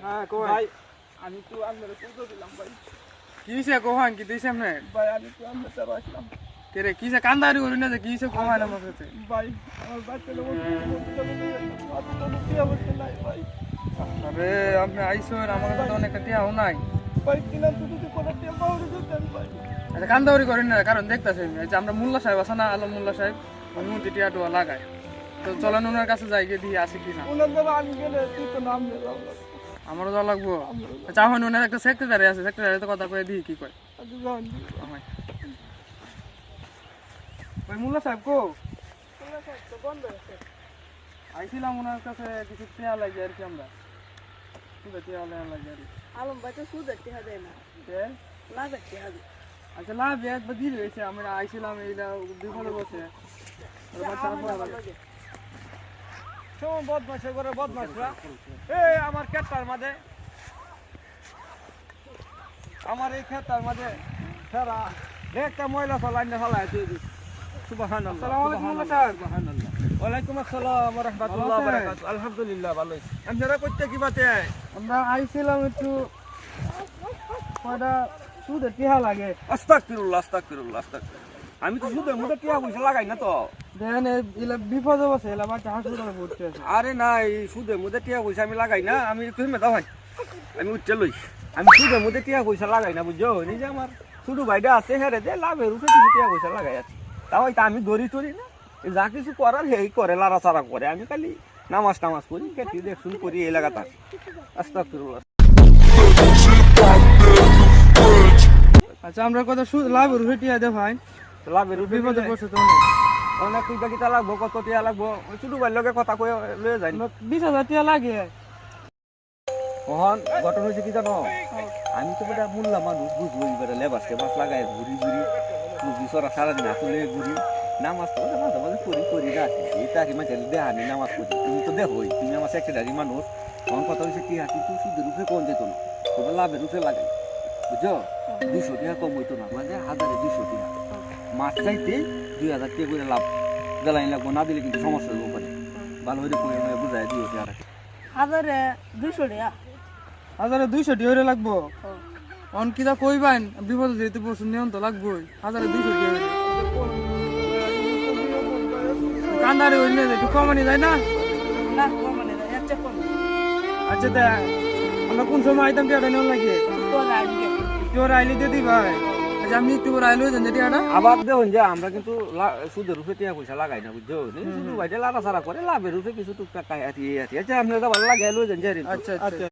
হ্যাঁ কই ভাই আমি তো আপনার পুজো দিলাম ভাই। কিসে কোহান কি দিছে আপনি ভাই আমি তো আপনার দ্বারা আসলাম কে রে কিসে কান্দারি করি না যে কিসে কোহান আমার সাথে ভাই। আমার বাচ্চাটা কি অবস্থা নাই ভাই। আরে আপনি আইছো আমার কাছে অনেক টিয়াও নাই ভাই কিনা তো যদি কোনো টেম্পা উড়ে যেতেন ভাই। আচ্ছা কান্দারি করেন না কারণ দেখতেছেন যে আমরা মোল্লা সাহেব আছে না আলম মোল্লা সাহেব ওই মন্ত্রী টিয়া টোয়া লাগায় তো চলেন ওনার কাছে যাই গিয়ে দিয়ে আসি কিনা ওনার দ্বারা আমি গেলে তুই তো নাম নিলাম না। আমারও যাওয়া লাগবো আচ্ছা এখন ওনার একটা সেক্রেটারি আছে সেক্রেটারি তো কথা কয়ে দিই কি কয় আচ্ছা যান। আমায় ওই মোল্লা সাহেব কো তো বন্ধ আছে। আইছিলাম ওনার কাছে কিছু টিয়া লাগে আর কি আমরা শুধু টিয়া লাগে আর কি আলম ভাই তো সুদের টিহা দেয় না, কে? লাভের টিহা দেয়। আচ্ছা লাভ একবার দিয়ে রয়েছে আমরা আইছিলাম এইটা বিফলে বসে আর বাচ্চারা পড়া লাগে। শোন বদমাশে করে বদমাশরা এ আমার ক্ষেতটার মাঝে আমার এই ক্ষেতটার মাঝে সারা একটা ময়লা ফেলাই না ফেলাই তুই সুবহানাল্লাহ। আসসালামু আলাইকুম মোল্লা সাহেব। সুবহানাল্লাহ। ওয়ালাইকুম আসসালাম ওয়া রাহমাতুল্লাহ ওয়া বারাকাতুহু। আলহামদুলিল্লাহ ভালো আছি। আপনারা কইতে কি বাতে আমরা আইছিলাম একটু কয়টা সুদের টিহা লাগে আস্তাগফিরুল্লাহ আস্তাগফিরুল্লাহ আস্তাগফিরুল্লাহ। আমি তো শুধু মুখে টিয়া পয়সা লাগাই না তো। দেখেন এলা বিপদে বসে এলা বাচ্চা হাসপাতালে ভর্তি আছে আরে না এই সুদে মুদে টিয়া পয়সা আমি লাগাই না। আমি তুমি দাও ভাই আমি উঠতে লই। আমি সুদে মুদে টিয়া পয়সা লাগাই না বুঝছো। নিজে আমার শুধু ভাইটা আছে হেরে দে লাভের উঠে কিছু টিয়া পয়সা লাগাই আছে। তাও তা আমি দড়ি টরি না। এই যা কিছু করার হেই করে লাড়াচাড়া করে। আমি খালি নামাজ টামাজ করি কেটে দেখুন করি এই লাগাতার আস্তাগফিরুল্লাহ। আচ্ছা আমরা কত সুদ লাভের উঠে টিয়া দে ভাই লাভের উঠে বিপদে বিপদে পড়ছে তো অনেক কিটা কিটা লাগবো কত টিয়া লাগবো ওই শুধু ভাই লগে কথা কয়ে লয়ে যাই। 20,000 টিয়া লাগে মোহন ঘটনা হয়েছে কি জানো আমি তো বেটা বললাম মানুষ বুঝবো এবারে লেবাস টেবাস লাগাই ঘুরি ঘুরি রুগী সরা সারাদিন আসলে ঘুরি নামাজ তো মাঝে মাঝে করি করি রাখি এটা কি মাঝে দেহানি নামাজ পড়ি তুমি তো দেখোই তুমি আমার সেক্রেটারি মানুষ আমার কথা হয়েছে কি হাতি তুই শুধু রুফে কম যেত না তোমরা লাভের রুফে লাগাই বুঝছো 200 টাকা কম হইতো না মানে 1200 টাকা মাছ চাইতে 2000 টাকা করে লাভ জ্বালাই লাগবো না দিলে কিন্তু সমস্যা হইব পারে ভালো হইলে করে বুঝাই দিও আর হাজারে 200 টাকা। 1200 টিয়া লাগবো অন কিটা কইবান বিপদে যেতে পড়ছে নিয়ম তো লাগবোই 1200 টিয়া কান্দারি হইলে একটু কমানি যায় না না কমানে দেয়, এর চেয়ে কমে। আচ্ছা তা আমরা কোন সময় আইতাম টিয়াটা নিয়ম লাগে তোর আগে তোর আইলি দিয়ে দিই ভাই আচ্ছা আমি একটু পরে আইলো যে টিয়াটা আবার দেখুন যে আমরা কিন্তু সুদের রূপে টিয়া পয়সা লাগাই না বুঝছো শুধু ভাইটা লাড়া ছাড়া করে লাভের রূপে কিছু টুকটাক খাই আছি আচ্ছা আপনার ভালো লাগে লই যান আচ্ছা আচ্ছা